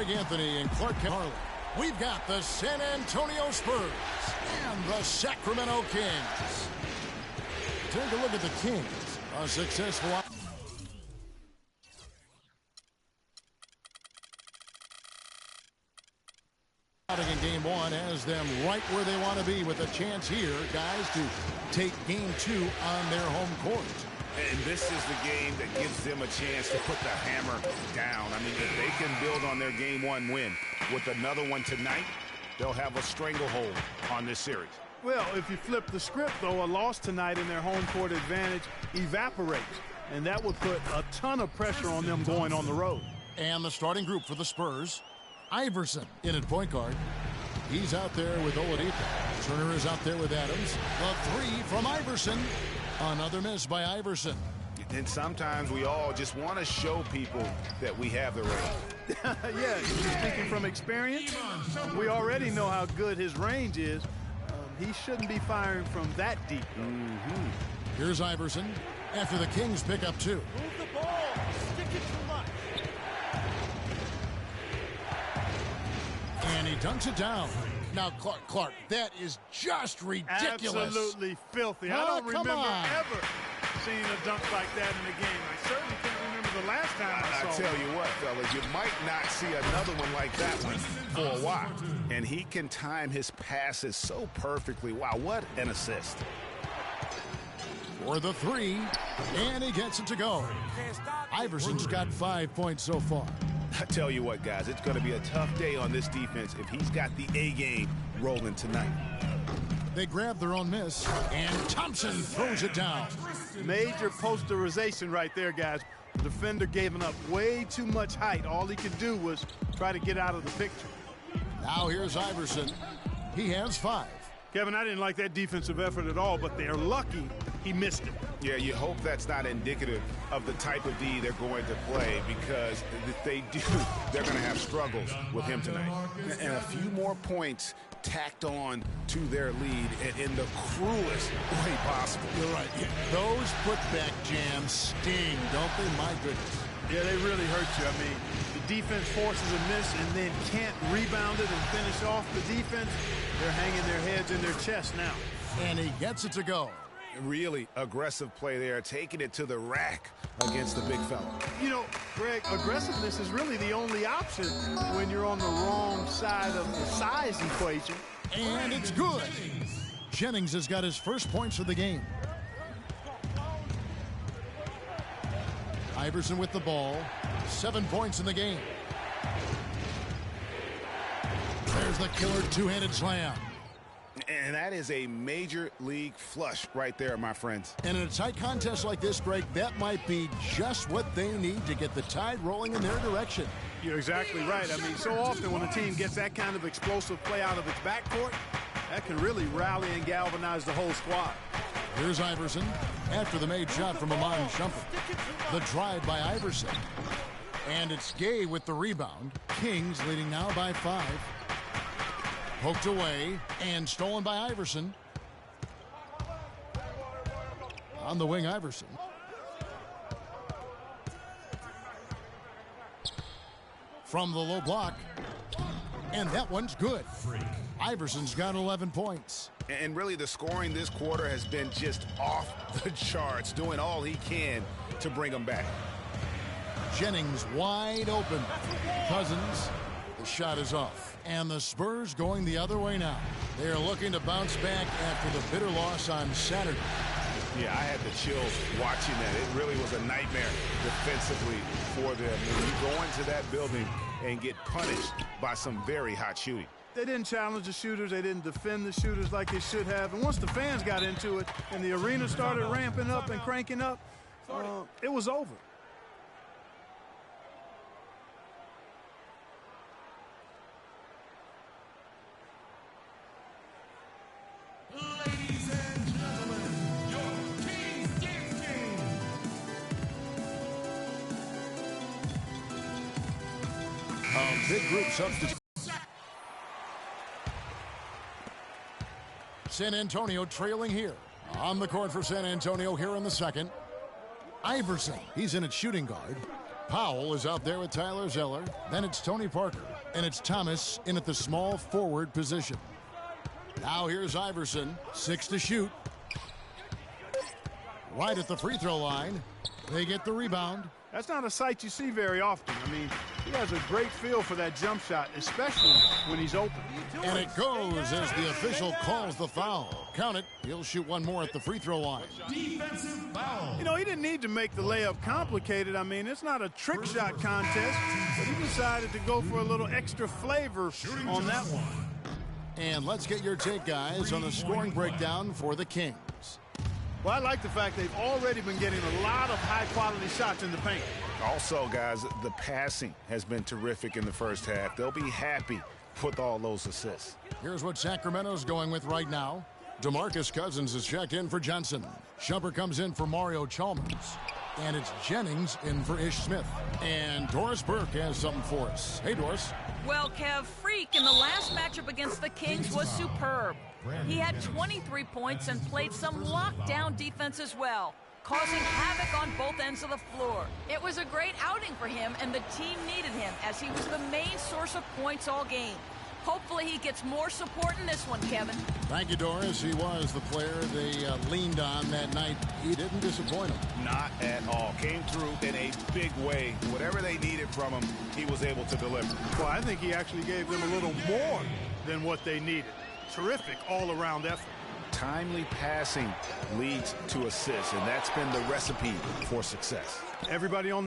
Greg Anthony and Clark Harlan. We've got the San Antonio Spurs and the Sacramento Kings. Take a look at the Kings. A successful outing in game one has them right where they want to be with a chance here, guys, to take game two on their home court. And this is the game that gives them a chance to put the hammer down. I mean, if they can build on their game one win with another one tonight, they'll have a stranglehold on this series. Well, if you flip the script, though, a loss tonight in their home court advantage evaporates. And that would put a ton of pressure on them going on the road. And the starting group for the Spurs, Iverson in at point guard. He's out there with Oladipo. Turner is out there with Adams. The three from Iverson. Another miss by Iverson. And sometimes we all just want to show people that we have the range. Yeah, speaking from experience, we already know how good his range is. He shouldn't be firing from that deep. Here's Iverson after the Kings pick up two. Move the ball. Stick it too much. And he dunks it down. Now, Clark, that is just ridiculous. Absolutely filthy. I don't remember ever seeing a dunk like that in a game. I certainly can't remember the last time I saw it. I tell you what, fellas, you might not see another one like that one for a while. And he can time his passes so perfectly. Wow, what an assist. For the three, and he gets it to go. Iverson's got 5 points so far. I tell you what, guys, it's going to be a tough day on this defense if he's got the A game rolling tonight. They grab their own miss, and Thompson throws it down. Major posterization right there, guys. The defender gave up way too much height. All he could do was try to get out of the picture. Now here's Iverson. He has 5. Kevin, I didn't like that defensive effort at all, but they're lucky he missed it. Yeah, you hope that's not indicative of the type of D they're going to play, because if they do, they're going to have struggles with him tonight. And a few more points tacked on to their lead in the cruelest way possible. You're right. Yeah, those putback jams sting, don't they? My goodness. Yeah, they really hurt you. I mean, the defense forces a miss and then can't rebound it and finish off the defense. They're hanging their heads in their chest now. And he gets it to go. Really aggressive play there, taking it to the rack against the big fella. You know, Greg, aggressiveness is really the only option when you're on the wrong side of the size equation. And it's good. Jennings has got his first points of the game. Iverson with the ball. 7 points in the game. There's the killer two-handed slam. And that is a major league flush right there, my friends. And in a tight contest like this, Greg, that might be just what they need to get the tide rolling in their direction. You're exactly right. I mean, so often when a team gets that kind of explosive play out of its backcourt, that can really rally and galvanize the whole squad. Here's Iverson after the made shot from Iman Shumpert. The drive by Iverson. And it's Gay with the rebound. Kings leading now by 5. Poked away and stolen by Iverson. On the wing, Iverson. From the low block. And that one's good. Iverson's got 11 points. And really the scoring this quarter has been just off the charts, doing all he can to bring them back. Jennings wide open. Cousins, the shot is off. And the Spurs going the other way now. They are looking to bounce back after the bitter loss on Saturday. Yeah, I had the chills watching that. It really was a nightmare defensively for them. When you go into that building and get punished by some very hot shooting. They didn't challenge the shooters. They didn't defend the shooters like they should have. And once the fans got into it and the arena started ramping up and cranking up, it was over. Ladies and gentlemen, your Kings game. Big group substitute. San Antonio trailing here. On the court for San Antonio here in the second. Iverson, he's in at shooting guard. Powell is out there with Tyler Zeller. Then it's Tony Parker. And it's Thomas in at the small forward position. Now here's Iverson. 6 to shoot. Right at the free throw line. They get the rebound. That's not a sight you see very often. I mean, he has a great feel for that jump shot, especially when he's open. And it goes as the official calls the foul. Count it. He'll shoot one more at the free throw line. Defensive foul. You know, he didn't need to make the layup complicated. I mean, it's not a trick shot contest, but he decided to go for a little extra flavor on that one. And let's get your take, guys, on the scoring breakdown for the Kings. Well, I like the fact they've already been getting a lot of high-quality shots in the paint. Also, guys, the passing has been terrific in the first half. They'll be happy with all those assists. Here's what Sacramento's going with right now. DeMarcus Cousins is checked in for Johnson. Shumpert comes in for Mario Chalmers. And it's Jennings in for Ish Smith. And Doris Burke has something for us. Hey, Doris. Well, Kev, Freak in the last matchup against the Kings was superb. He had 23 points and played some lockdown defense as well, causing havoc on both ends of the floor. It was a great outing for him, and the team needed him as he was the main source of points all game. Hopefully he gets more support in this one, Kevin. Thank you, Doris. He was the player they leaned on that night. He didn't disappoint them. Not at all. Came through in a big way. Whatever they needed from him, he was able to deliver. Well, I think he actually gave them a little more than what they needed. Terrific all-around effort. Timely passing leads to assists, and that's been the recipe for success. Everybody on